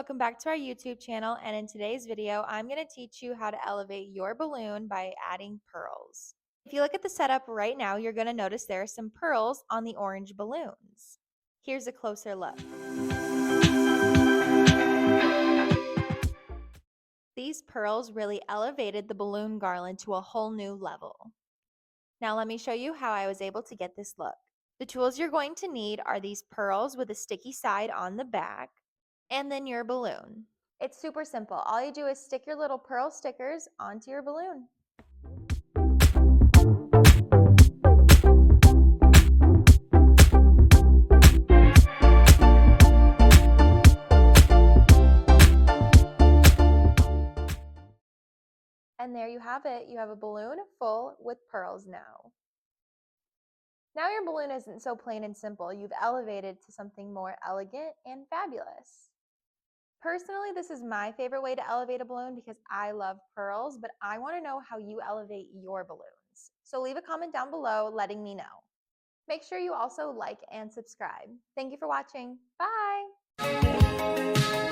welcome back to our YouTube channel, and in today's video I'm going to teach you how to elevate your balloon by adding pearls. If you look at the setup right now, you're going to notice there are some pearls on the orange balloons. Here's a closer look. These pearls really elevated the balloon garland to a whole new level. Now let me show you how I was able to get this look. The tools you're going to need are these pearls with a sticky side on the back, and then your balloon. It's super simple. All you do is stick your little pearl stickers onto your balloon. And there you have it. You have a balloon full with pearls now. Now your balloon isn't so plain and simple. You've elevated to something more elegant and fabulous. Personally, this is my favorite way to elevate a balloon because I love pearls, but I want to know how you elevate your balloons. So leave a comment down below letting me know. Make sure you also like and subscribe. Thank you for watching. Bye!